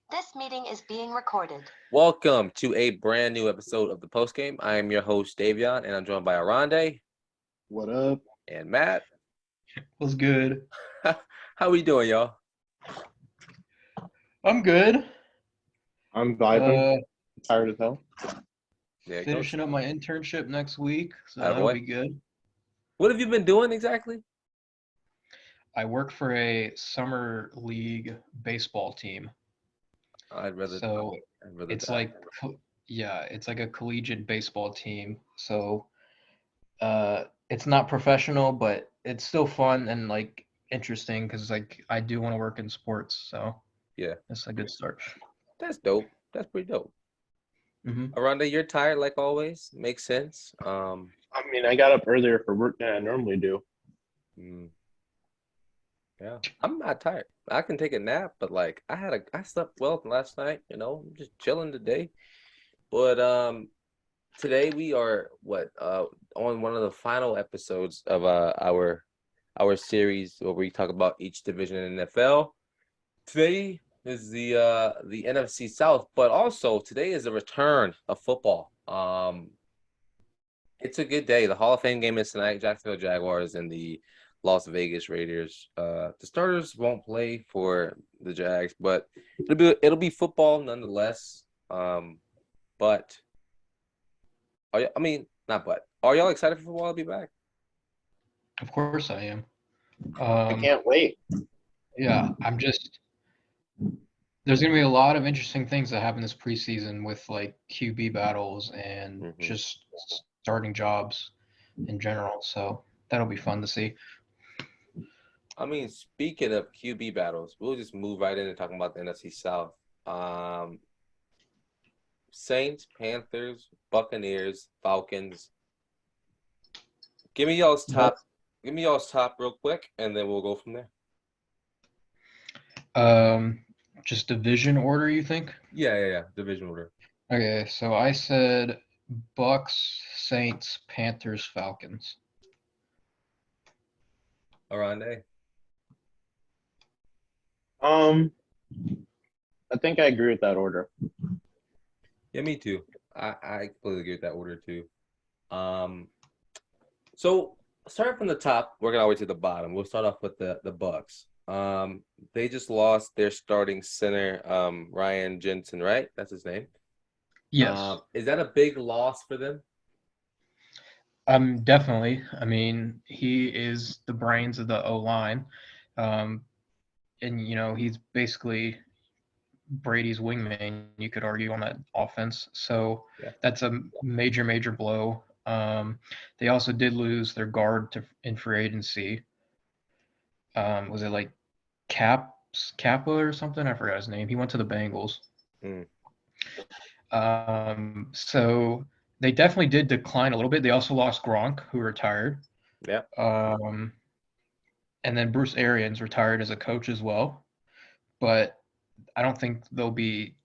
This meeting is being recorded. Welcome to a brand new episode of the Postgame. I am your host, Davion, and I'm joined by Oronde. What up? And Matt. What's good? How we doing, y'all? I'm good. I'm vibing. Tired as hell. Yeah, Finishing up my internship next week, so that'll be good. What have you been doing exactly? I work for a summer league baseball team. It's like a collegiate baseball team. So it's not professional, but it's still fun and like interesting because like I do want to work in sports. So yeah, that's a good start. That's dope. That's pretty dope. Mm-hmm. Oronde, you're tired like always. Makes sense. I mean, I got up earlier for work than I normally do. Yeah, I'm not tired. I can take a nap, but like I slept well last night. You know, I'm just chilling today. But today we are on one of the final episodes of our series where we talk about each division in the NFL. Today is the NFC South, but also today is the return of football. It's a good day. The Hall of Fame game is tonight. Jacksonville Jaguars and the Las Vegas Raiders. The starters won't play for the Jags, but it'll be football nonetheless. But are y'all excited for football to be back? Of course I am. I can't wait. Yeah, there's going to be a lot of interesting things that happen this preseason with like QB battles and just starting jobs in general. So that'll be fun to see. I mean, speaking of QB battles, we'll just move right into talking about the NFC South. Saints, Panthers, Buccaneers, Falcons. Give me y'all's top real quick, and then we'll go from there. Just division order, you think? Yeah. Division order. Okay, so I said Bucks, Saints, Panthers, Falcons. Oronde? I think I agree with that order. Yeah, me too. I completely agree with that order too. So starting from the top, working our way to the bottom. We'll start off with the Bucks. They just lost their starting center, Ryan Jensen, right? That's his name. Yes. Is that a big loss for them? Definitely. I mean, he is the brains of the O-line. And, you know, he's basically Brady's wingman, you could argue, on that offense. So That's a major, major blow. They also did lose their guard in free agency. Was it like Kappa or something? I forgot his name. He went to the Bengals. So they definitely did decline a little bit. They also lost Gronk, who retired. Yeah. And then Bruce Arians retired as a coach as well. But I don't think they'll be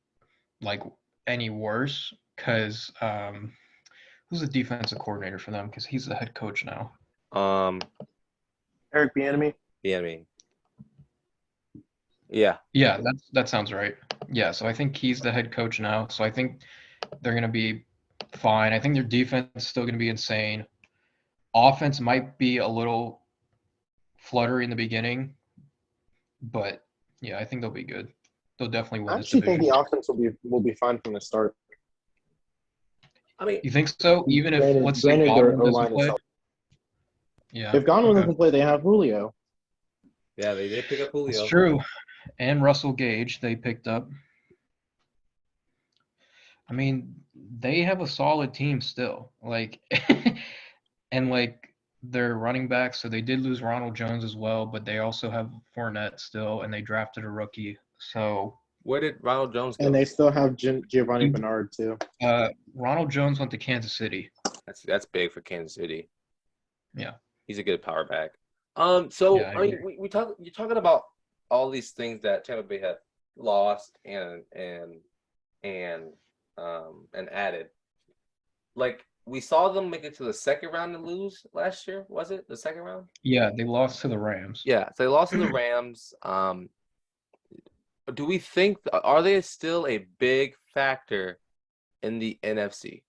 like any worse because who's the defensive coordinator for them? Because he's the head coach now. Eric Bieniemy. Yeah. Yeah, that sounds right. Yeah, so I think he's the head coach now. So I think they're going to be fine. I think their defense is still going to be insane. Offense might be a little fluttery in the beginning, but yeah, I think they'll be good. They'll definitely win this division. I actually think the offense will be fine from the start. I mean, you think so? Even if let's say Godwin doesn't play. Yeah. If Godwin doesn't play, they have Julio. Yeah, they did pick up Julio. That's true. And Russell Gage they picked up. I mean, they have a solid team still. Like and like their running backs, so they did lose Ronald Jones as well, but they also have Fournette still, and they drafted a rookie. So where did Ronald Jones go? And they still have Giovanni Bernard too. Ronald Jones went to Kansas City. That's big for Kansas City. Yeah, he's a good power back. You're talking about all these things that Tampa Bay had lost and added. Like, we saw them make it to the second round and lose last year. Was it the second round? Yeah, they lost to the Rams. Yeah, so they lost to the Rams. do we think are they still a big factor in the NFC?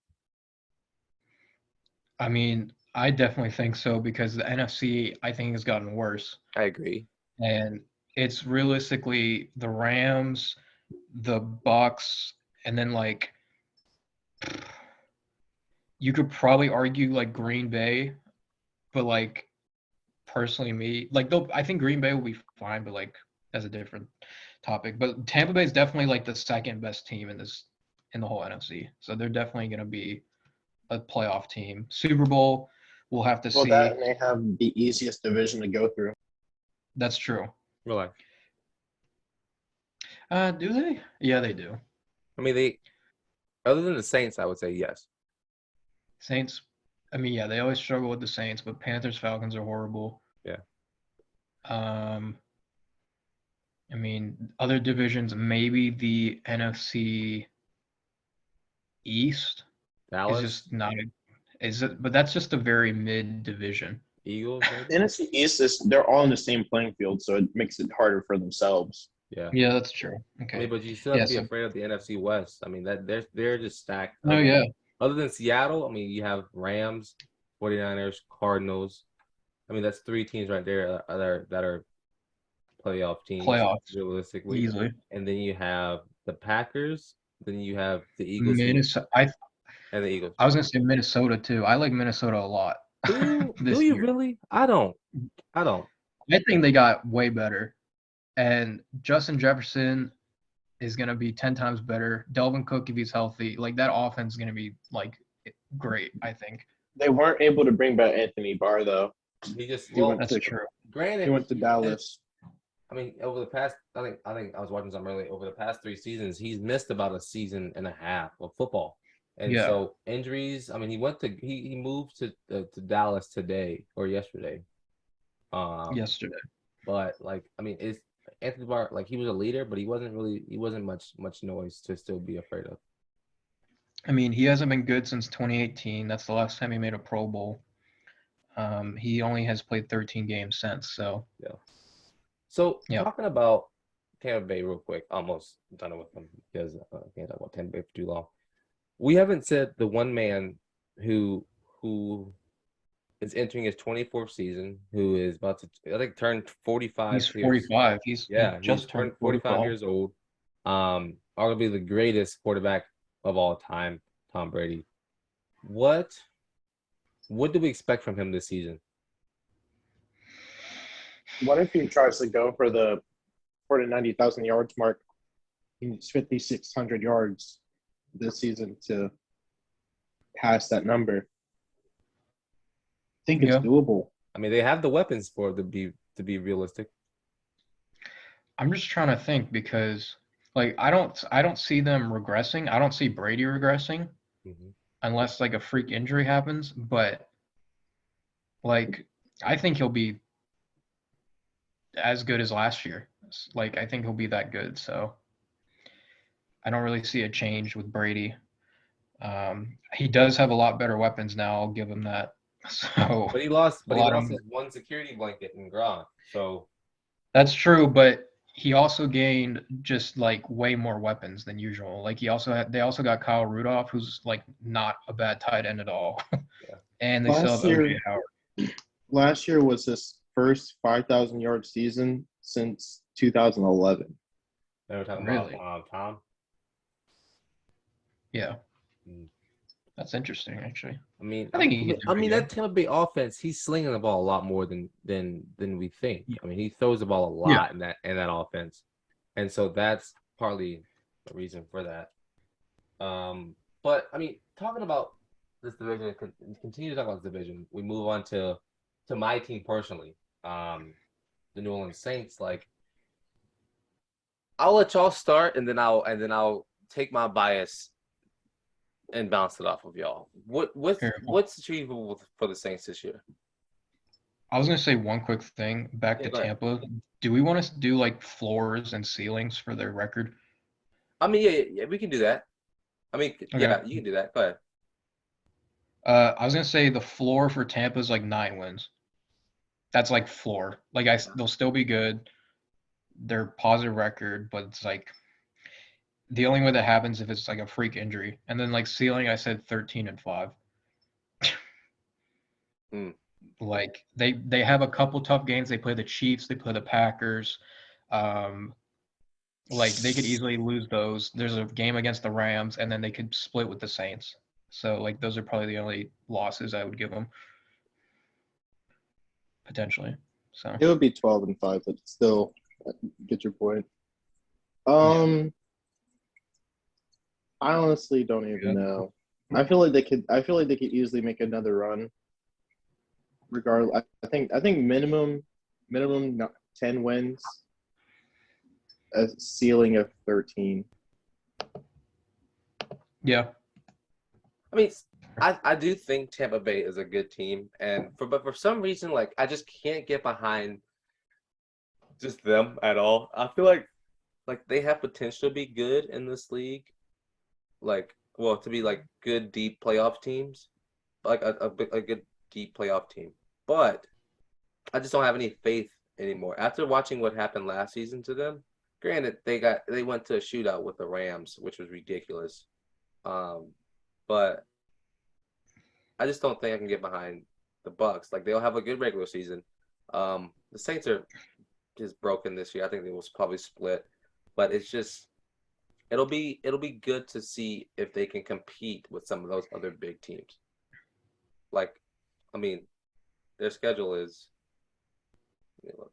I mean, I definitely think so because the NFC, I think, has gotten worse. I agree. And it's realistically the Rams, the Bucks, and then like you could probably argue like Green Bay, but like personally me, like though I think Green Bay will be fine, but like that's a different topic. But Tampa Bay is definitely like the second best team in the whole NFC. So they're definitely gonna be a playoff team. Super Bowl, we'll have to Well, see. that and they have the easiest division to go through. That's true. Relax. Do they? Yeah, they do. I mean, they other than the Saints, I would say yes. Saints, I mean, yeah, they always struggle with the Saints, but Panthers, Falcons are horrible. Yeah. I mean, other divisions, maybe the NFC East is Dallas, just not but that's just a very mid division. Eagles, maybe? NFC East they're all in the same playing field, so it makes it harder for themselves. Yeah. Yeah, that's true. I Okay. mean, but you still have Yeah, to be so- afraid of the NFC West. I mean, that they're just stacked. Oh, yeah. Other than Seattle, I mean, you have Rams, 49ers, Cardinals. I mean, that's three teams right there that are playoff teams Playoffs, realistically. easily. And then you have the Packers, then you have the Eagles Minnesota. and the Eagles. I was gonna say Minnesota too. I like Minnesota a lot. Do this you year. really? I don't. I think they got way better. And Justin Jefferson is going to be 10 times better. Delvin Cook, if he's healthy, like that offense is going to be like great, I think. They weren't able to bring back Anthony Barr though. He just He went That's to- true. granted He went to Dallas. I mean, over the past, I think I was watching something earlier. Over the past 3 seasons, he's missed about a season and a half of football, and Yeah. so injuries. I mean, he moved to Dallas today or yesterday. Yesterday. But like, I mean, is Anthony Barr like he was a leader, but he wasn't much noise to still be afraid of. I mean, he hasn't been good since 2018. That's the last time he made a Pro Bowl. He only has played 13 games since. So Yeah. So Yeah. talking about Tampa Bay real quick, almost done with them because I can't talk about Tampa Bay for too long. We haven't said the one man who is entering his 24th season, who is about to, I think, turn 45. he's 45. He He just turned 45 45 years old. Arguably the greatest quarterback of all time, Tom Brady. What do we expect from him this season? What if he tries to go for the 90,000 yards mark? He's 5,600 yards this season to pass that number. I think it's Yeah. doable. I mean, they have the weapons for it to be realistic. I'm just trying to think because like I don't see them regressing. I don't see Brady regressing unless like a freak injury happens, but like I think he'll be as good as last year. Like I think he'll be that good, so I don't really see a change with Brady. He does have a lot better weapons now, I'll give him that. So But he lost A lot of- his one security blanket in Gronk. So that's true, but he also gained just like way more weapons than usual. Like they also got Kyle Rudolph, who's like not a bad tight end at all. Yeah. And they still Last have OJ year- Howard. Last year was his first 5,000 yard season since 2011. they were talking Really? about Tom. Yeah. Mm. That's interesting, actually. I mean, I think he can do pretty that good. Tampa Bay offense, he's slinging the ball a lot more than we think. Yeah. I mean, he throws the ball a lot in that offense, and so that's partly the reason for that. But I mean, talking about this division, continue to talk about this division. We move on to my team personally, the New Orleans Saints. Like, I'll let y'all start, and then I'll take my bias and bounce it off of y'all. What's achievable for the Saints this year? I was gonna say one quick thing back Yeah, to go ahead. Tampa. Do we want to do like floors and ceilings for their record? I mean, yeah, we can do that. I mean, yeah, Okay. you can do that. Go ahead. I was gonna say the floor for Tampa is like 9 wins. That's like floor. Like they'll still be good. their positive record, but it's like the only way that happens if it's like a freak injury. And then like ceiling, I said 13-5. Like they have a couple tough games. They play the Chiefs, they play the Packers. Like they could easily lose those. There's a game against the Rams, and then they could split with the Saints. So like those are probably the only losses I would give them potentially. So It would be 12-5, but still, I get your point. I honestly don't even know. I feel like they could. I feel like they could easily make another run. Regardless, I think minimum 10 wins, a ceiling of 13. yeah, I mean, I do think Tampa Bay is a good team, but for some reason, like I just can't get behind just them at all. I feel like they have potential to be good in this league, to be like good deep playoff teams, like a good deep playoff team. But I just don't have any faith anymore. After watching what happened last season to them, granted they went to a shootout with the Rams, which was ridiculous. But I just don't think I can get behind the Bucks. Like they'll have a good regular season. The Saints are just broken this year. I think they will probably split, but it's just it'll be good to see if they can compete with some of those other big teams. Like, I mean, their schedule is. Let me look.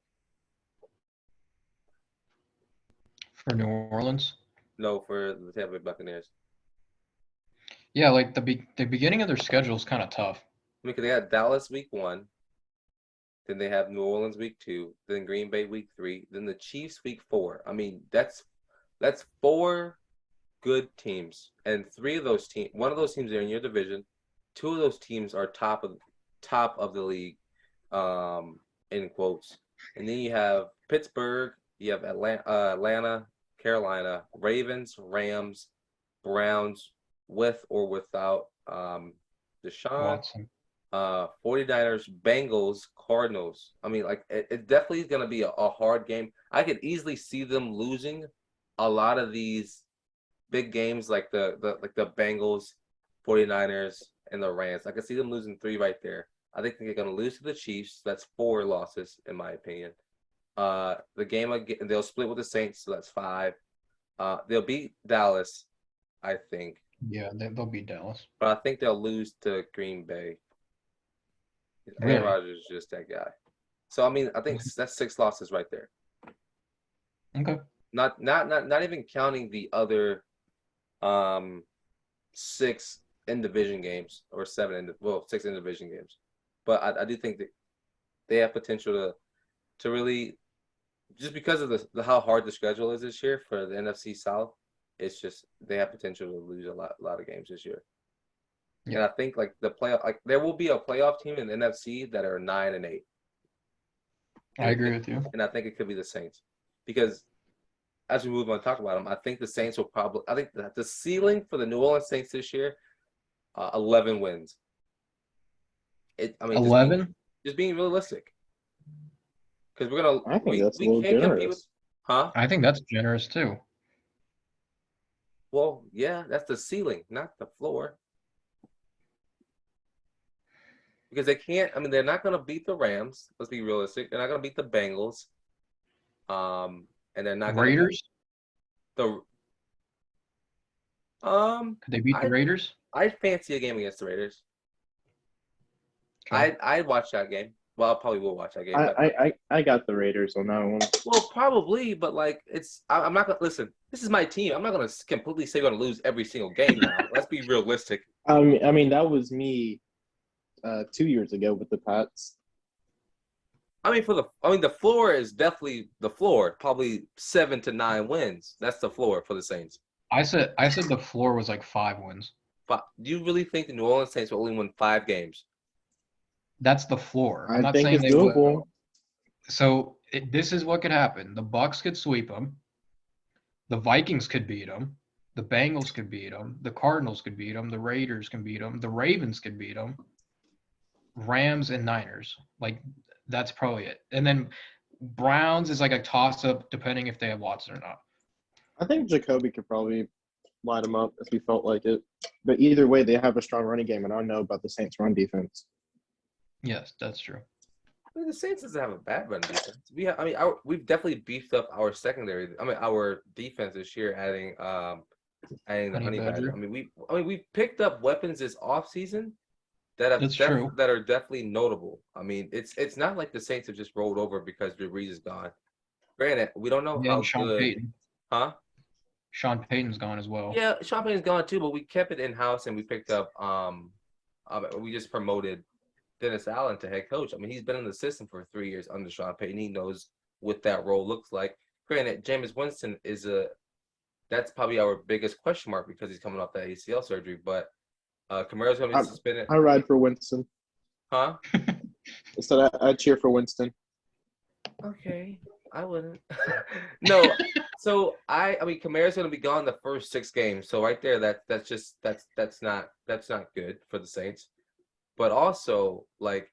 for New Orleans. No, for the Tampa Bay Buccaneers. Yeah, like the beginning of their schedule is kind of tough. I mean, 'cause they got Dallas week 1, then they have New Orleans week 2, then Green Bay week 3, then the Chiefs week 4. I mean, that's 4 good teams, and 3 of those teams, one of those teams are in your division, 2 of those teams are top of the league, in quotes, and then you have Pittsburgh, you have Atlanta, Carolina, Ravens, Rams, Browns, with or without Deshaun, Watson. 49ers, Bengals, Cardinals. I mean, like it definitely is going to be a hard game. I could easily see them losing a lot of these big games, like the Bengals, 49ers, and the Rams. I could see them losing 3 right there. I think they're going to lose to the Chiefs. That's 4 losses in my opinion. The game again, they'll split with the Saints, so that's 5. They'll beat Dallas, I think. Yeah, they'll beat Dallas. But I think they'll lose to Green Bay. Really? Aaron Rodgers is just that guy. So I mean, I think that's 6 losses right there. Okay. Not even counting the other 6 in division games or 6 in division games. But I do think that they have potential to really, just because of the how hard the schedule is this year for the NFC South. It's just they have potential to lose a lot of games this year. Yeah. And I think like the playoff, like there will be a playoff team in the NFC that are 9-8. I agree with you. And I think it could be the Saints, because as we move on to talk about them, I think the Saints will probably. I think the ceiling for the New Orleans Saints this year, 11 wins. 11. Just being realistic, because we're gonna. I think that's a we little can't compete generous. with, huh? I think that's generous too. Well, yeah, that's the ceiling, not the floor. Because they can't. I mean, they're not going to beat the Rams. Let's be realistic. They're not going to beat the Bengals. And they're not going to Raiders. the. Could they beat the Raiders? I'd fancy a game against the Raiders. Okay. I'd watch that game. Well, I probably will watch that game. I got the Raiders on that one. Well, probably, but like I'm not gonna listen. This is my team. I'm not gonna completely say we're gonna lose every single game now. Let's be realistic. I mean that was me 2 years ago with the Pats. I mean, the floor is definitely the floor. Probably 7 to 9 wins. That's the floor for the Saints. I said the floor was like 5 wins. But do you really think the New Orleans Saints will only win 5 games? That's the floor. I'm I not think saying it's they will. doable. So this is what could happen. The Bucks could sweep them. The Vikings could beat them. The Bengals could beat them. The Cardinals could beat them. The Raiders can beat them. The Ravens could beat them. Rams and Niners. Like, that's probably it. And then Browns is like a toss-up depending if they have Watson or not. I think Jacoby could probably light him up if he felt like it. But either way, they have a strong running game, and I don't know about the Saints' run defense. Yes, that's true. I mean, the Saints doesn't have a bad run defense. We've definitely beefed up our secondary. Our defense this year, adding the Honey Honey Badger. Badger. We picked up weapons this offseason that That's true. that are definitely notable. I mean, it's not like the Saints have just rolled over because Drew Brees is gone. Granted, we don't know how And Sean good, Payton. huh? Sean Payton's gone as well. Yeah, Sean Payton's gone too, but we kept it in house and we picked up. We just promoted Dennis Allen to head coach. I mean, he's been in the system for 3 years under Sean Payton. He knows what that role looks like. Granted, Jameis Winston that's probably our biggest question mark because he's coming off that ACL surgery. But Kamara's going to be suspended. I ride for Winston. Huh? So I cheer for Winston. Okay, I wouldn't. No. So Kamara's going to be gone the first 6 games. So right there, that's not good for the Saints. But also, like,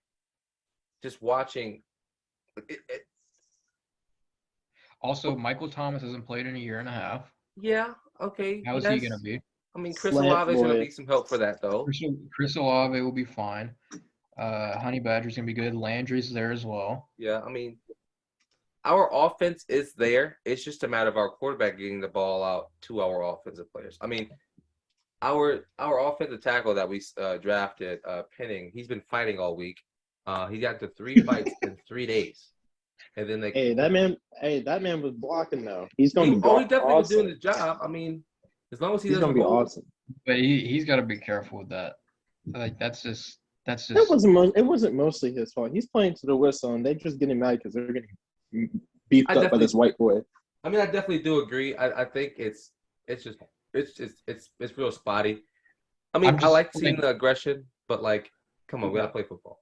just watching. Also, Michael Thomas hasn't played in a year and a half. Yeah. Okay. How is he going to be? I mean, Chris Slant Olave is going to boy. be some help for that, though. Chris Olave will be fine. Honey Badger's going to be good. Landry's there as well. Yeah. I mean, our offense is there. It's just a matter of our quarterback getting the ball out to our offensive players. I mean, our offensive tackle that we drafted, Penning, he's been fighting all week. He got to 3 fights in 3 days, and then that man was blocking though. He's going to be he definitely was awesome. doing the job. I mean, as long as He's going to be awesome. But he's got to be careful with that. Like that's just. It wasn't mostly his fault. He's playing to the whistle, and they're just getting mad because they're getting beefed up by this white boy. I mean, I definitely do agree. I think it's real spotty. I mean, I like seeing the aggression, but like, come on, we gotta play football.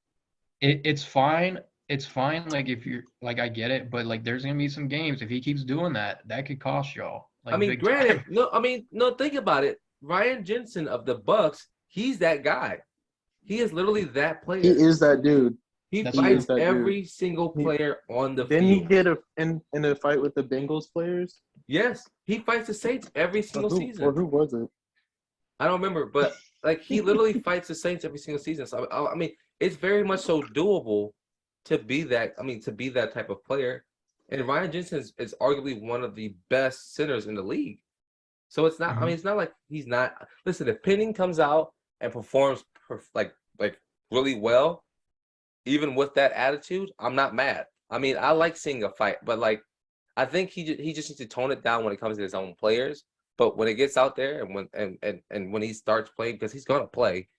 It's fine. It's fine. Like if you're like, I get it, but like, there's gonna be some games if he keeps doing that could cost y'all. Like, I mean, big granted, time. no. Think about it. Ryan Jensen of the Bucks, he's that guy. He is literally that player. He is that dude. He That's fights true. every single player on the Didn't field. he get in a fight with the Bengals players? Yes, he fights the Saints every single season. Or who was it? I don't remember, but like he literally fights the Saints every single season. So I mean, it's very much so doable to be that. I mean, to be that type of player. And Ryan Jensen is arguably one of the best centers in the league. So it's not. I mean, it's not like he's not. Listen, if Penning comes out and performs like really well, even with that attitude, I'm not mad. I mean, I like seeing a fight, but like, I think he just needs to tone it down when it comes to his own players. But when it gets out there and when he starts playing, because he's gonna play,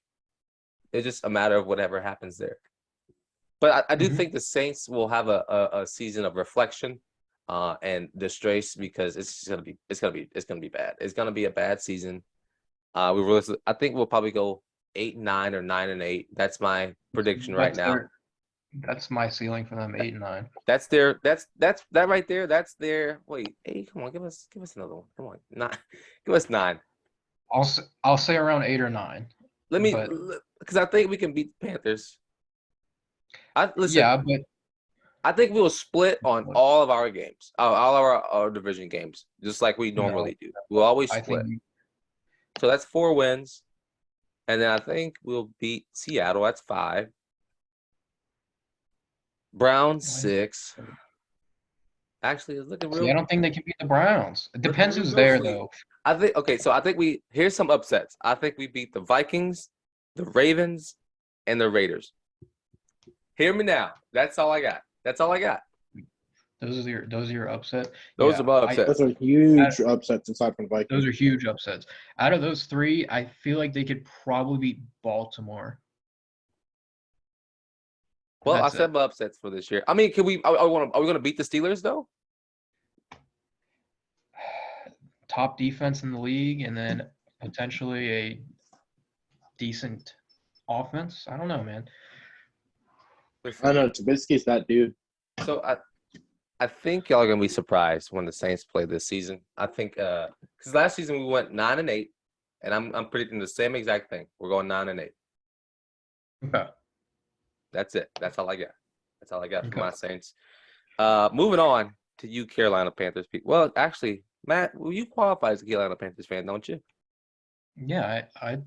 it's just a matter of whatever happens there. But I do think the Saints will have a season of reflection and disgrace because it's gonna be bad. It's gonna be a bad season. I think we'll probably go 8-9 or 9-8. That's my prediction right now. That's my ceiling for them, 8-9. That's that right there. That's their. Wait, 8. Come on, give us another one. Come on, 9. Give us 9. I'll say around 8 or 9. Because I think we can beat the Panthers. Yeah, but I think we'll split on all of our games, all our division games, just like we normally do. We'll always split. So that's 4 wins. And then I think we'll beat Seattle. That's 5. Browns 6. Actually, it's looking real. I don't think they can beat the Browns. It depends who's there, though. I think So I think here's some upsets. I think we beat the Vikings, the Ravens, and the Raiders. Hear me now. That's all I got. Those are your upset. Those are my upsets. Those are huge upsets aside from Vikings. Those are huge upsets. Out of those 3, I feel like they could probably beat Baltimore. Well, I said my upsets for this year. I mean, are we going to beat the Steelers though? Top defense in the league, and then potentially a decent offense. I don't know, man. I know Trubisky's that dude. So I think y'all are gonna be surprised when the Saints play this season. I think because last season we went 9-8, and I'm predicting the same exact thing. We're going 9-8. Okay. That's it. That's all I got. For my Saints. Moving on to you, Carolina Panthers people. Well, actually, Matt, well, you qualify as a Carolina Panthers fan, don't you? Yeah, I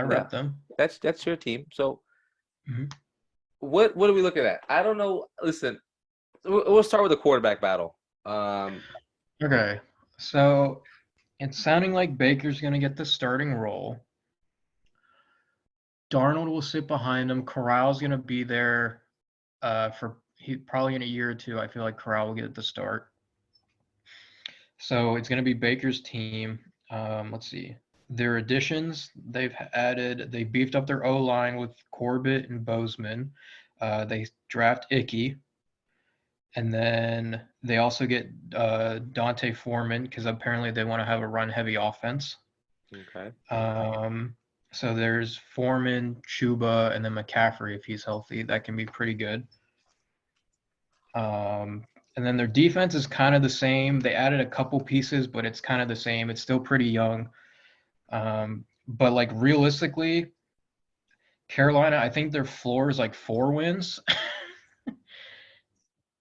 rep them. That's your team. So Mhm. what are we looking at? I don't know. Listen, we'll start with the quarterback battle. Okay, so it's sounding like Baker's going to get the starting role. Darnold will sit behind him. Corral's going to be there probably in a year or two. I feel like Corral will get the start. So it's going to be Baker's team. Let's see. Their additions, they beefed up their O-line with Corbett and Bozeman. They draft Icky. And then they also get Dante Foreman because apparently they want to have a run-heavy offense. Okay. So there's Foreman, Chuba, and then McCaffrey if he's healthy. That can be pretty good. And then their defense is kind of the same. They added a couple pieces, but it's kind of the same. It's still pretty young. But like realistically, Carolina, I think their floor is like 4 wins.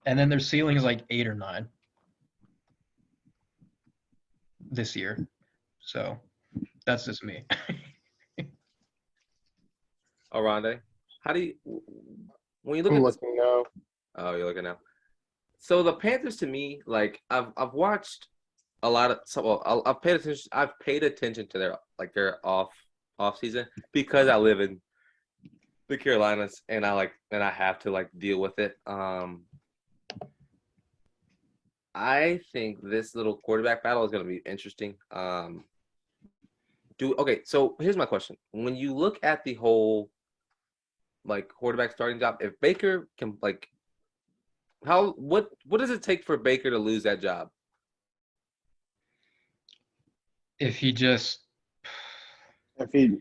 And then their ceiling is like 8 or 9 this year. So that's just me. Oronde, how do you when you look I'm at this? looking now. Oh, you're looking now. So the Panthers, to me, like I've watched a lot of. So well, I've paid attention. I've paid attention to their off season because I live in the Carolinas and I have to like deal with it. I think this little quarterback battle is going to be interesting. Okay, so here's my question. When you look at the whole like quarterback starting job, if Baker can like what does it take for Baker to lose that job? If he just If he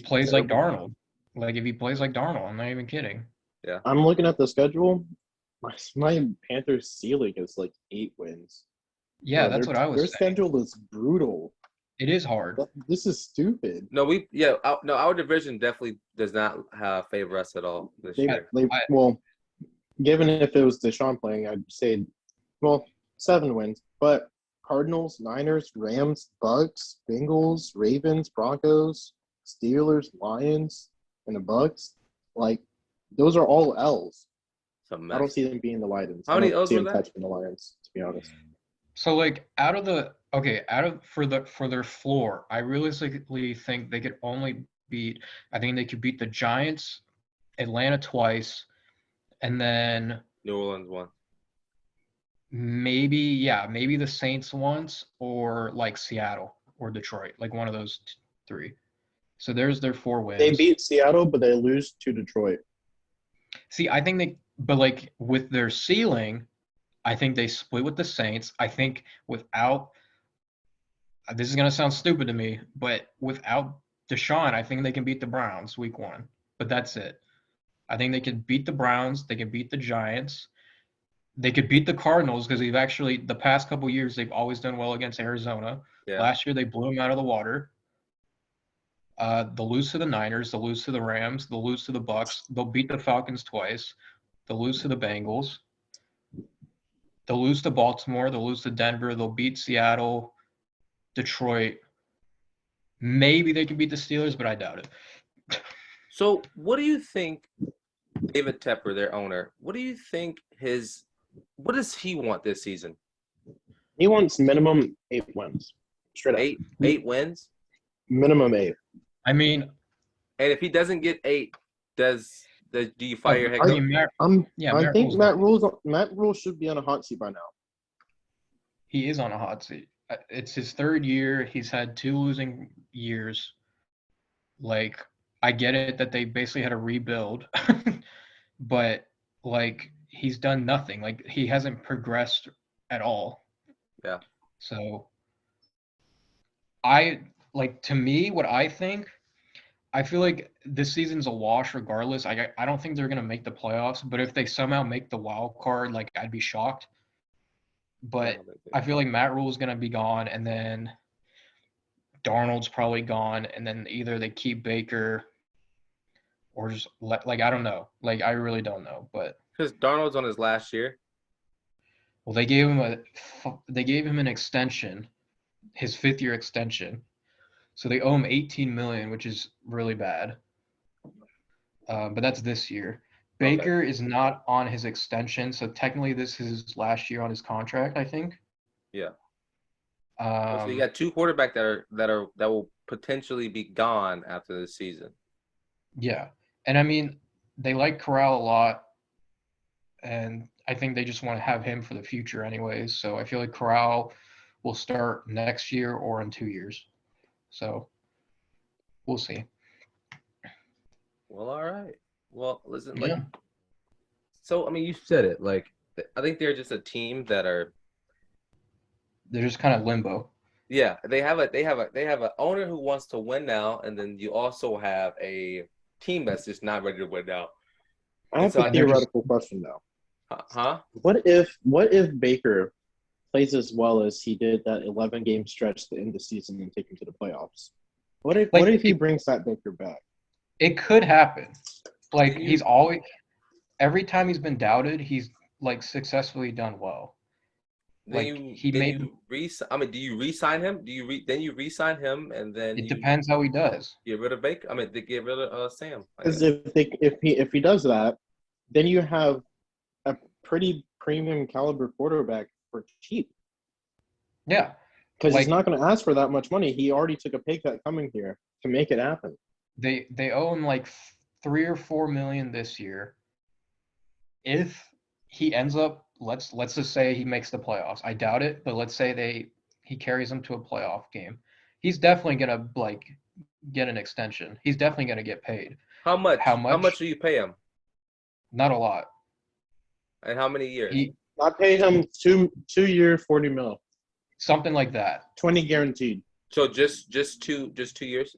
plays like terrible. Darnold. Like if he plays like Darnold, I'm not even kidding. Yeah. I'm looking at the schedule. My Panthers ceiling is like 8 wins. Yeah, that's their, what I was Their saying. schedule is brutal. It is hard. This is stupid. No, our division definitely does not favor us at all this year. Well, given if it was Deshaun playing, I'd say, 7 wins. But Cardinals, Niners, Rams, Bucks, Bengals, Ravens, Broncos, Steelers, Lions, and the Bucks, like those are all L's. It's a mess. I don't see them being the Lions. How many I don't L's see were them that? touching the Lions, to be honest. So like for their floor, I realistically think they could only beat the Giants, Atlanta twice, and then New Orleans won. maybe the Saints once, or like Seattle or Detroit, like one of those 3. So there's their 4 wins. They beat Seattle, but they lose to Detroit. See, I think but like with their ceiling, I think they split with the Saints. I think without, this is going to sound stupid to me, but without Deshaun, I think they can beat the Browns week 1. But that's it. I think they could beat the Browns. They could beat the Giants. They could beat the Cardinals because the past couple years, they've always done well against Arizona. Yeah. Last year, they blew them out of the water. They'll lose to the Niners. They'll lose to the Rams. They'll lose to the Bucks. They'll beat the Falcons twice. They'll lose to the Bengals. They'll lose to Baltimore. They'll lose to Denver. They'll beat Seattle, Detroit. Maybe they can beat the Steelers, but I doubt it. So what do you think, David Tepper, their owner, what do you think what does he want this season? He wants minimum 8 wins. Straight up. 8 wins? Minimum 8. I mean, And if he doesn't get 8, do you fire your head coach? I think Matt Rule should be on a hot seat by now. He is on a hot seat. It's his 3rd year. He's had 2 losing years. Like, I get it that they basically had to rebuild, but like he's done nothing. Like he hasn't progressed at all. Yeah. So to me, what I think, I feel like this season's a wash regardless. I don't think they're going to make the playoffs, but if they somehow make the wild card, like I'd be shocked. But I feel like Matt Rule is going to be gone, and then Darnold's probably gone, and then either they keep Baker or just I don't know. Like I really don't know, but Because Darnold's on his last year. Well, they gave him an extension, his 5th-year extension. So they owe him $18 million, which is really bad. But that's this year. Okay. Baker is not on his extension, so technically this is his last year on his contract, I think. Yeah. So you got two quarterbacks that will potentially be gone after this season. Yeah. And I mean, they like Corral a lot, and I think they just want to have him for the future anyways. So I feel like Corral will start next year or in 2 years. So we'll see. Well, all right. Well, listen, Yeah. so I mean, you said it. Like, I think they're just a team that are. They're just kind of limbo. Yeah, they have an owner who wants to win now, and then you also have a team that's just not ready to win now. I have a theoretical question though. Huh? What if Baker plays as well as he did that 11-game stretch to end the season and take him to the playoffs? What if he brings that Baker back? It could happen. Like he's always, every time he's been doubted, he's like successfully done well. Do you re-sign him? Then you re-sign him, and then it depends how he does. Get rid of Baker. I mean, they get rid of Sam. Because if he does that, then you have a pretty premium caliber quarterback for cheap. Yeah, because he's not going to ask for that much money. He already took a pay cut coming here to make it happen. They owe him like $3 or $4 million this year. If he ends up, let's just say he makes the playoffs. I doubt it, but let's say he carries them to a playoff game. He's definitely gonna like get an extension. He's definitely gonna get paid. How much? How much do you pay him? Not a lot. And how many years? I paid him two year $40 million. Something like that. 20 guaranteed. So just 2 years?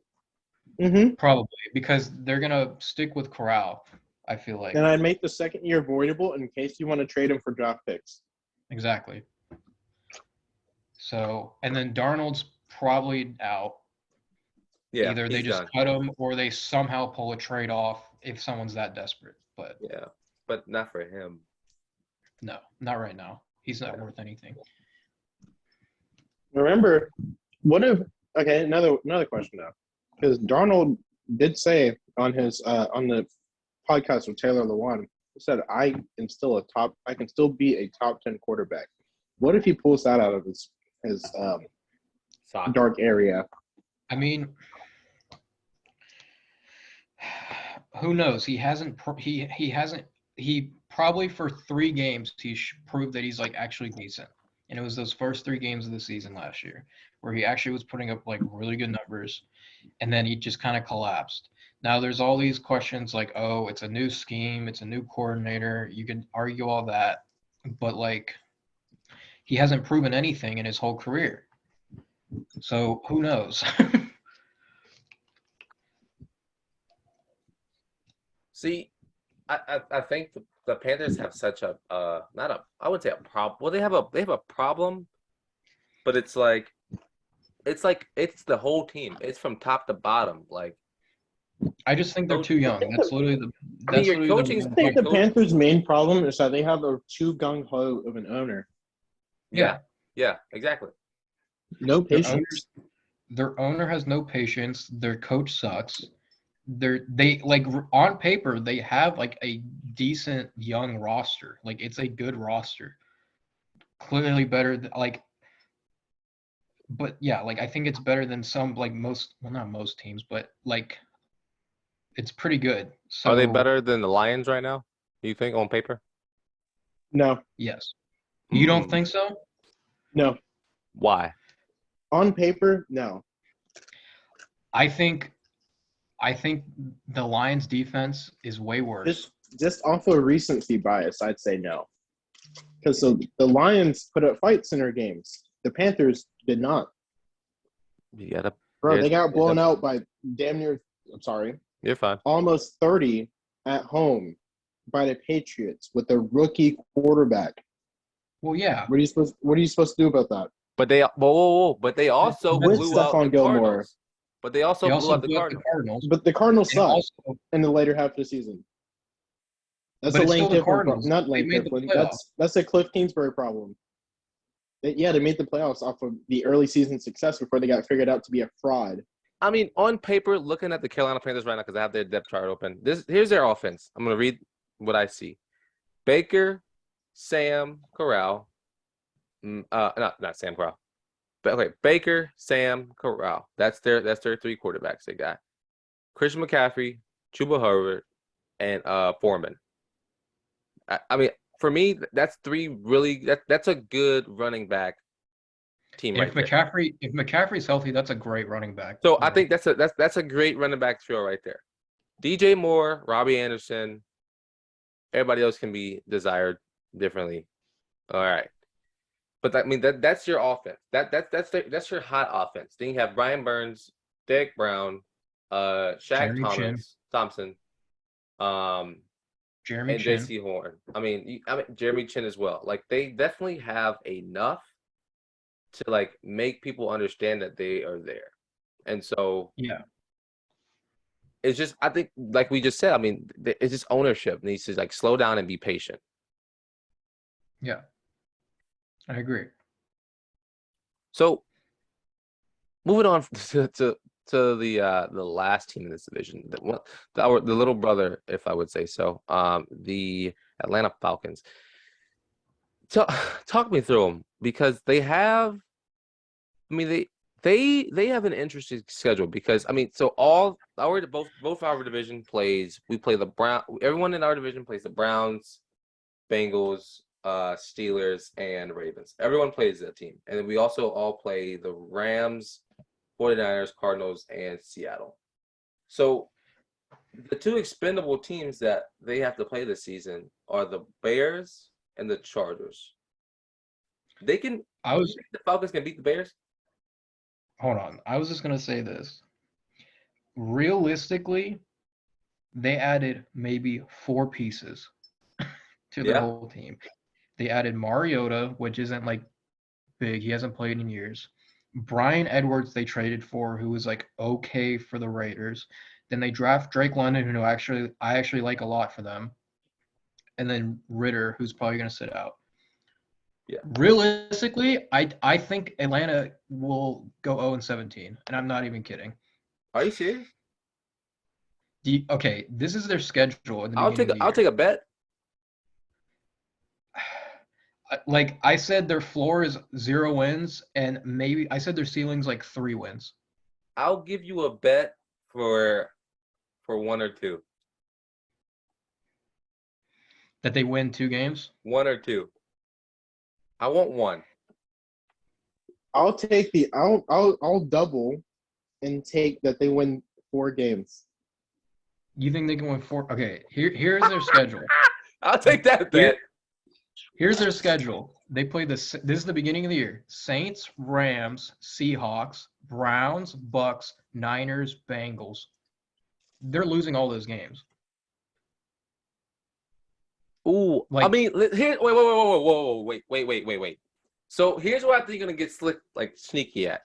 Mm-hmm. Probably because they're gonna stick with Corral. I feel like. And I'd make the second year voidable in case you want to trade him for draft picks. Exactly. So, and then Darnold's probably out. Yeah. Either they just cut him or they somehow pull a trade off if someone's that desperate. But yeah, but not for him. No, not right now. He's not worth anything. Remember, another question now, because Darnold did say on his on the podcast with Taylor Lewan, he said I can still be a top 10 quarterback. What if he pulls that out of his dark area? I mean, who knows? He probably for 3 games he proved that he's like actually decent. And it was those first 3 games of the season last year where he actually was putting up like really good numbers, and then he just kind of collapsed. Now there's all these questions like, oh, it's a new scheme, it's a new coordinator. You can argue all that, but like he hasn't proven anything in his whole career. So who knows? See, I think the Panthers have such a I wouldn't say a problem. Well, they have a problem, but it's the whole team. It's from top to bottom. Like, I just think they're too young. That's literally the. I think the Panthers' main problem is that they have a too gung ho of an owner. Yeah, exactly. No patience. Their owner has no patience. Their coach sucks. They like on paper they have like a decent young roster. Like it's a good roster. Clearly better than like. But yeah, like I think it's better than some like not most teams, but like. It's pretty good. So, are they better than the Lions right now? You think on paper? No. Yes. You don't think so? No. Why? On paper, no. I think the Lions defense is way worse. Just off of recency bias, I'd say no. Because the Lions put up fights in their games. The Panthers did not. They got blown out by damn near. I'm sorry. You're fine. Almost 30 at home by the Patriots with a rookie quarterback. Well, yeah. What are you supposed to do about that? But they also blew out the Cardinals. But they also blew out the Cardinals. But the Cardinals suck in the later half of the season. That's But a it's Lane still the Kiffin Cardinals. not They Lane made the Kiffin. playoffs. That's a Cliff Kingsbury problem. Yeah, they made the playoffs off of the early season success before they got figured out to be a fraud. I mean, on paper, looking at the Carolina Panthers right now, because I have their depth chart open. Here's their offense. I'm gonna read what I see: Baker, Sam, Corral. Not Sam Corral. But okay, Baker, Sam, Corral. That's their 3 quarterbacks they got. Christian McCaffrey, Chuba Hubbard, and Foreman. I mean, for me, that's 3 really. That's a good running back team right there. If McCaffrey's healthy, that's a great running back. So I think that's a great running back trio right there. DJ Moore, Robbie Anderson, everybody else can be desired differently. All right, but that's your offense. That's your hot offense. Then you have Brian Burns, Derek Brown, Shaq Thompson, Jeremy and Chin. J.C. Horn. I mean Jeremy Chin as well. Like they definitely have enough to like make people understand that they are there, and so Yeah. it's just, I think, like we just said, I mean, it's just ownership needs to like slow down and be patient. Yeah. I agree. So moving on to the last team in this division, the little brother, if I would say so, the Atlanta Falcons. Talk me through them, because they have, I mean, they have an interesting schedule, because I mean, so both our division plays. We play the Brown. Everyone in our division plays the Browns, Bengals, Steelers, and Ravens. Everyone plays that team, and then we also all play the Rams, 49ers, Cardinals, and Seattle. So the 2 expendable teams that they have to play this season are the Bears and the Chargers. The Falcons can beat the Bears. Hold on. I was just going to say this. Realistically, they added maybe 4 pieces to their whole team. They added Mariota, which isn't like big. He hasn't played in years. Brian Edwards they traded for, who was like okay for the Raiders. Then they draft Drake London, who I actually like a lot for them. And then Ritter, who's probably going to sit out. Yeah. Realistically, I think Atlanta will go 0-17, and I'm not even kidding. Are you serious? Okay, this is their schedule. I'll take a bet. Like I said, their floor is 0 wins, and maybe I said their ceiling's like 3 wins. I'll give you a bet for 1 or 2. That they win 2 games? 1 or 2. I want 1. I'll double and take that they win 4 games. You think they can win 4? Okay, here's their schedule. I'll take that bet. Here's their schedule. They play this is the beginning of the year. Saints, Rams, Seahawks, Browns, Bucks, Niners, Bengals. They're losing all those games. Ooh, I mean, here. Wait. So here's where I think you're gonna get sneaky at.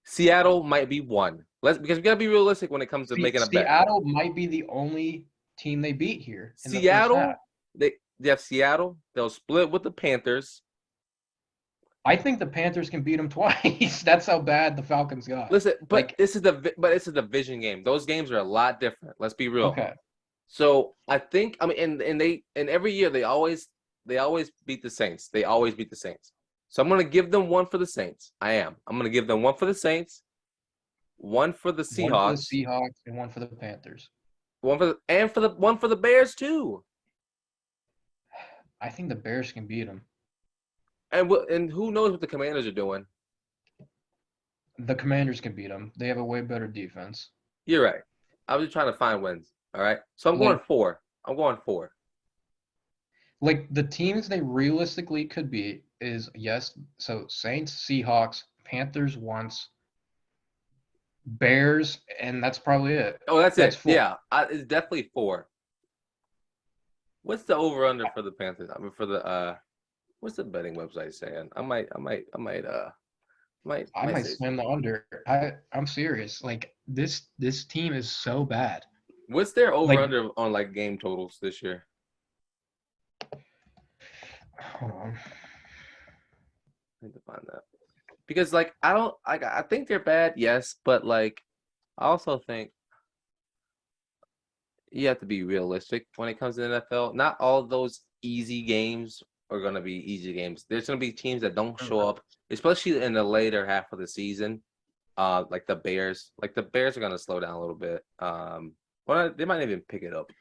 Seattle might be 1. Because we gotta be realistic when it comes to making a bet. Seattle might be the only team they beat here. Seattle, they have Seattle. They'll split with the Panthers. I think the Panthers can beat them twice. That's how bad the Falcons got. Listen, it's a division game. Those games are a lot different. Let's be real. Okay. So I think, I mean, and every year they always beat the Saints. They always beat the Saints. So I'm gonna give them 1 for the Saints. I'm gonna give them 1 for the Saints, 1 for the Seahawks, 1 for the Seahawks, and 1 for the Panthers. 1 for the Bears too. I think the Bears can beat them. And who knows what the Commanders are doing? The Commanders can beat them. They have a way better defense. You're right. I was just trying to find wins. All right. So I'm going 4. I'm going 4. Like the teams they realistically could beat is so Saints, Seahawks, Panthers once, Bears, and that's probably it. Oh, that's it. 4. Yeah, it's definitely 4. What's the over under for the Panthers? I mean, for the what's the betting website saying? I might slam the under. I'm serious. Like this team is so bad. What's their over under on like game totals this year? Hold on. I need to find that because like I think they're bad, yes, but like I also think you have to be realistic when it comes to the NFL. Not all those easy games are gonna be easy games. There's gonna be teams that don't show up, especially in the later half of the season. Like the Bears. Like the Bears are gonna slow down a little bit. Well, they might even pick it up.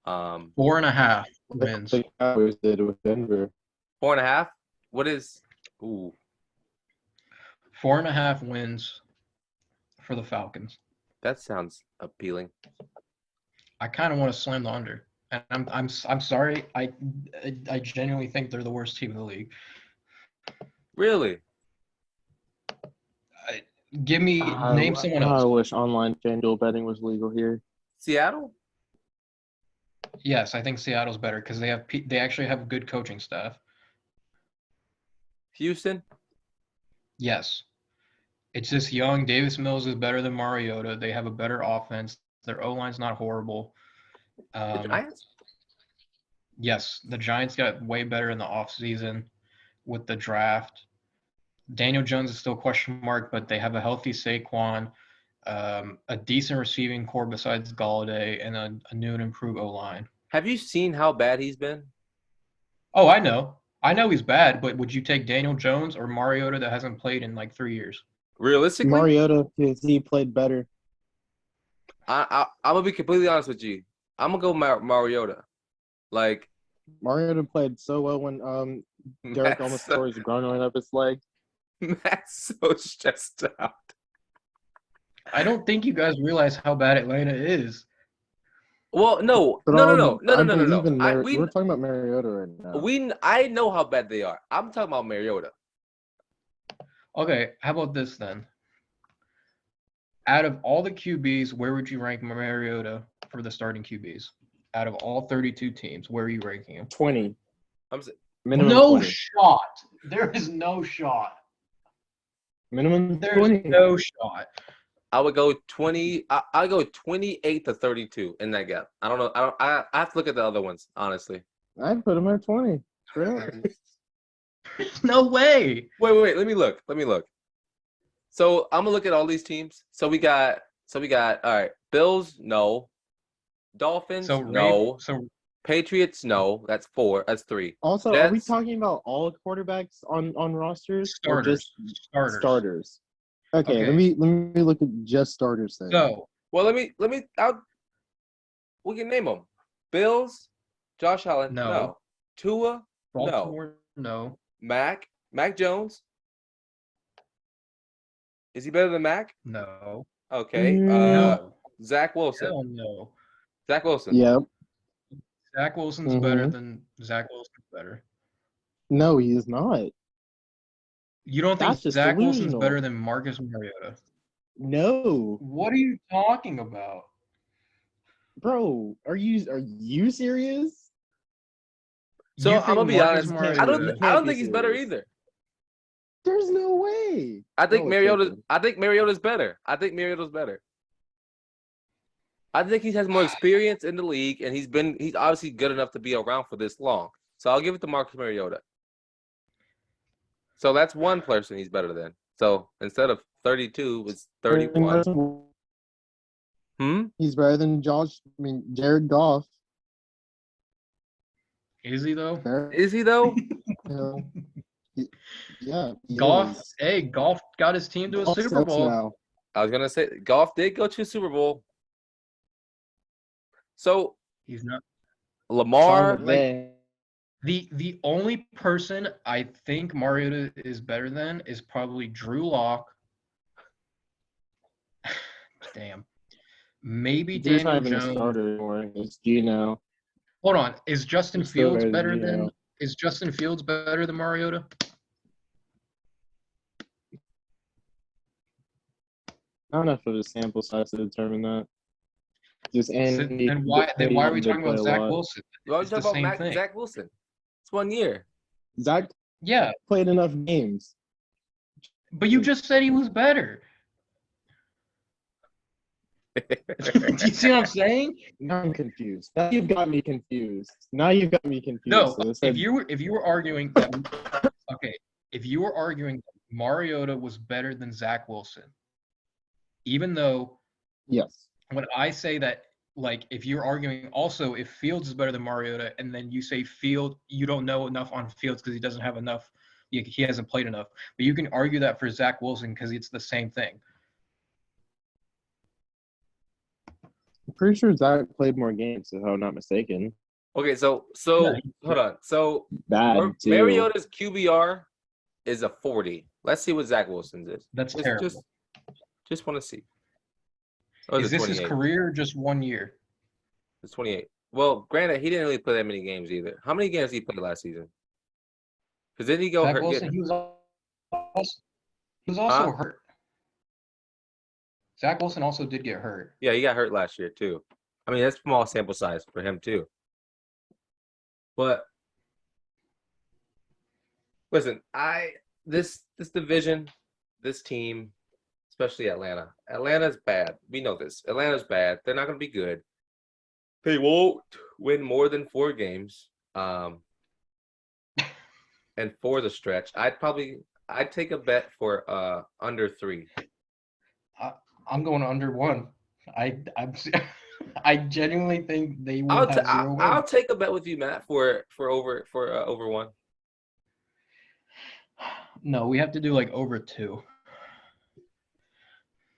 4.5 wins. The Cowboys did with Denver. 4.5. What is? Ooh, 4.5 wins for the Falcons. that sounds appealing. I kind of want to slam the under, and I'm sorry. I genuinely think they're the worst team in the league. Really? Name someone else. I wish online FanDuel betting was legal here. Seattle? Yes, I think Seattle's better because they actually have good coaching staff. Houston? Yes, it's just young. Davis Mills is better than Mariota. They have a better offense. Their O-line's not horrible. The Giants? Yes, the Giants got way better in the offseason with the draft. Daniel Jones is still a question mark, but they have a healthy Saquon, a decent receiving core besides Galladay, and a new and improved O-line. Have you seen how bad he's been? Oh, I know. I know he's bad, but would you take Daniel Jones or Mariota that hasn't played in like 3 years? Realistically, Mariota, because he played better. I'm gonna be completely honest with you. I'm gonna go Mariota. Like Mariota played so well when Derek almost tore his groin right up his leg. Matt's so stressed out. I don't think you guys realize how bad Atlanta is. Well, no. But we're talking about Mariota right now. I know how bad they are. I'm talking about Mariota. Okay, how about this then? Out of all the QBs, where would you rank Mariota for the starting QBs? Out of all 32 teams, where are you ranking him? 20. Minimum no 20. Shot. There is no shot. Minimum There's 20. no shot. I would go 20. I'll go 28 to 32 in that gap. I don't know. I have to look at the other ones, honestly. I'd put him at 20. No way. Wait. Let me look. So I'm gonna look at all these teams. So we got all right. Bills, no. Dolphins, no. Patriots, no. That's 4. That's 3. Also, Jets, are we talking about all quarterbacks on rosters? Starters. Or just starters. Okay, let me look at just starters then. So, well, we can name them. Bills, Josh Allen, no. Tua, Baltimore, no. Mac Jones. Is he better than Mac? No. Okay. No. Zach Wilson. Hell no. Zach Wilson. Yep. Zach Wilson's better than Zach Wilson's better. No, he is not. You don't think Zach Wilson's better than Marcus Mariota? No. What are you talking about? Bro, are you serious? So I'm gonna be honest. I don't think he's better either. There's no way. I think Mariota's better. I think he has more experience in the league, and he's obviously good enough to be around for this long. So I'll give it to Marcus Mariota. So that's one person he's better than. So instead of 32, it's 31. He's better than Jared Goff. Is he though? Yeah. Goff got his team to a Super Bowl. Now. I was gonna say Goff did go to a Super Bowl. So he's not Lamar. The only person I think Mariota is better than is probably Drew Lock. Damn. Maybe Daniel Jones. It's Gino. Hold on. Is Justin Fields better than Mariota? Not enough of a sample size to determine that. Then why are we talking about Zach Wilson? Why are we talking about Zach Wilson? It's 1 year. Zach played enough games. But you just said he was better. Do you see what I'm saying? Now I'm confused. Now you've got me confused. No, So they if said- you were arguing that okay, if you were arguing that Mariota was better than Zach Wilson, even though yes. when I say that, like, if you're arguing also if Fields is better than Mariota, and then you say Field, you don't know enough on Fields because he doesn't have enough, he hasn't played enough. But you can argue that for Zach Wilson because it's the same thing. I'm pretty sure Zach played more games, if I'm not mistaken. Okay, so Yeah, hold on. So Bad too. Mariota's QBR is a 40. Let's see what Zach Wilson's is. That's terrible. Just want to see. Oh, Is this his 28? career or just 1 year? It's 28. Well, granted, he didn't really play that many games either. How many games did he play last season? Because didn't he go Zach hurt? Wilson, he was also hurt. Zach Wilson also did get hurt. Yeah, he got hurt last year too. I mean, that's small sample size for him too. But listen, this division, this team, especially Atlanta. Atlanta's bad. We know this. Atlanta's bad. They're not going to be good. They won't win more than 4 games. And for the stretch, I'd take a bet for under 3. I'm going under 1. I genuinely think they will have 0 wins. I'll take a bet with you, Matt, for over 1. No, we have to do like over 2.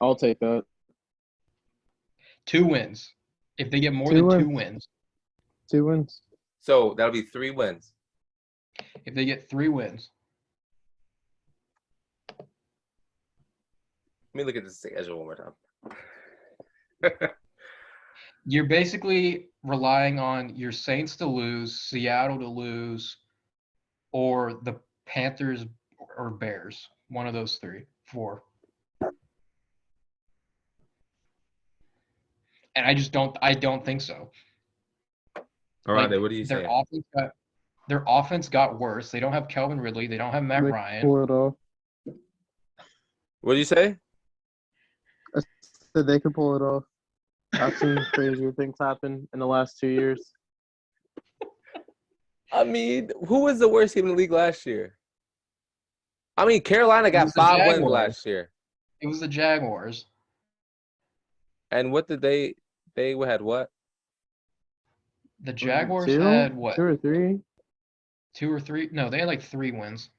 I'll take that. 2 wins. If they get more 2 than 2 wins. wins. 2 wins. So that'll be 3 wins. If they get 3 wins. Let me look at the schedule one more time. You're basically relying on your Saints to lose, Seattle to lose, or the Panthers or Bears. One of those 4. And I don't think so. Oronde, what do you say? Their offense got worse. They don't have Calvin Ridley. They don't have Matt They Ryan. pull it off. What do you say? I said they could pull it off. I've seen crazier things happen in the last 2 years. I mean, who was the worst team in the league last year? I mean, Carolina got was the 5 wins Jaguars. last year. It was the Jaguars. And what did they had what? The Jaguars 2? had what? 2 or 3? 2 or 3? No, they had like 3 wins.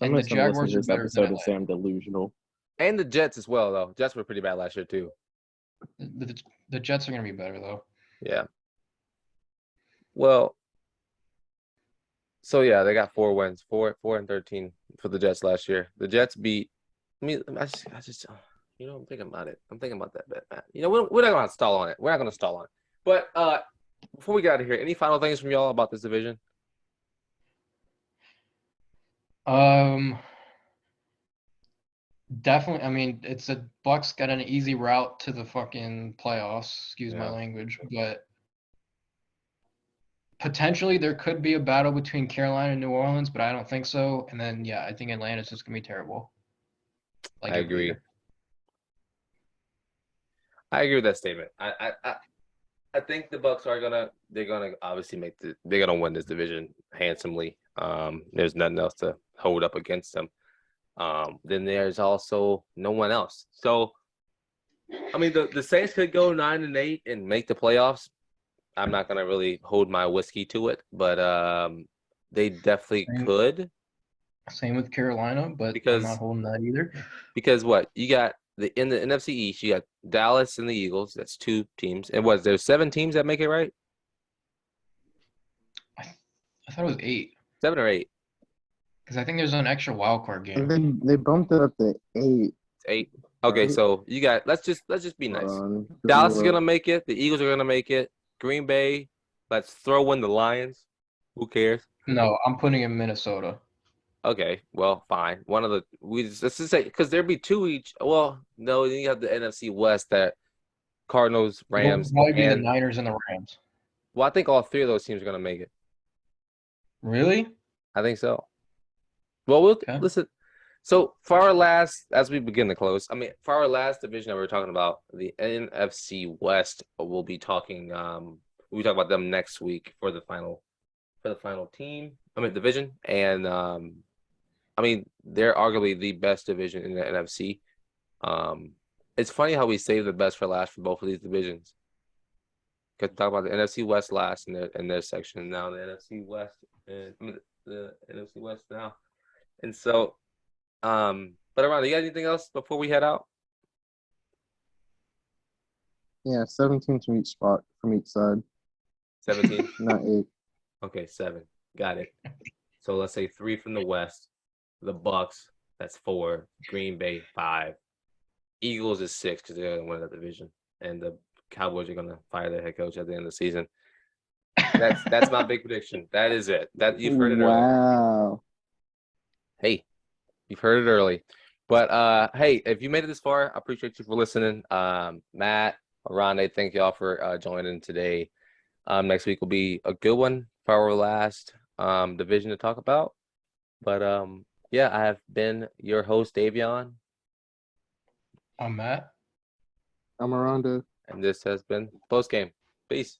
And the Jaguars are this better episode than and say I'm delusional. And the Jets as well, though. Jets were pretty bad last year too. The Jets are going to be better, though. Yeah. Well, so yeah, they got 4 wins, 4-13 for the Jets last year. The Jets beat. I mean, I just, I'm thinking about it. I'm thinking about that bet, Matt. We're not going to stall on it. We're not going to stall on it. But before we get out of here, any final things from y'all about this division? Definitely. I mean, it's a Bucks got an easy route to the fucking playoffs. Excuse my Yeah. language, but potentially there could be a battle between Carolina and New Orleans, but I don't think so. And then I think Atlanta's just gonna be terrible. Like I every agree. year. I agree with that statement. I think the Bucks they're gonna obviously they're gonna win this division handsomely. There's nothing else to hold up against them. Then there's also no one else. So, I mean, the Saints could go 9-8 and make the playoffs. I'm not gonna really hold my whiskey to it, but they definitely could. Same with Carolina, but Because- I'm not holding that either. Because what you got in the NFC East, you got Dallas and the Eagles. That's 2 teams. And there's 7 teams that make it, right? I thought it was 8 7 or 8. because I think there's an extra wild card game. And then they bumped it up to 8. It's 8. Okay, Right. so you got let's just be nice. Hold on. Dallas is gonna make it. The Eagles are gonna make it. Green Bay. Let's throw in the Lions. Who cares? No, I'm putting in Minnesota. Okay, well, fine. One of the let's just say because there'd be 2 each. Well, no, then you have the NFC West that Cardinals, Rams, It'll probably be the and Niners and the Rams. well, I think all 3 of those teams are gonna make it. Really? I think so. Well, we'll Okay. listen. So for our last, as we begin to close, for our last division that we're talking about, the NFC West, we'll be talking about them next week for the final team. Division, and they're arguably the best division in the NFC. It's funny how we save the best for last for both of these divisions. Because we talk about the NFC West last in their section, now the NFC West, the NFC West now, and so. But Oronde, you got anything else before we head out? Yeah, 17 from each spot, from each side. 17? Not 8. Okay, 7. Got it. So let's say 3 from the West. The Bucks, that's 4. Green Bay, 5. Eagles is 6 because they're going to win that division. And the Cowboys are going to fire their head coach at the end of the season. That's my big prediction. That is it. That you've heard it early. Wow. Hey, you've heard it early. But hey, if you made it this far, I appreciate you for listening. Matt, Oronde, thank y'all for joining today. Next week will be a good one for our last division to talk about. But yeah, I have been your host, Davion. I'm Matt. I'm Oronde. And this has been Post Game. Peace.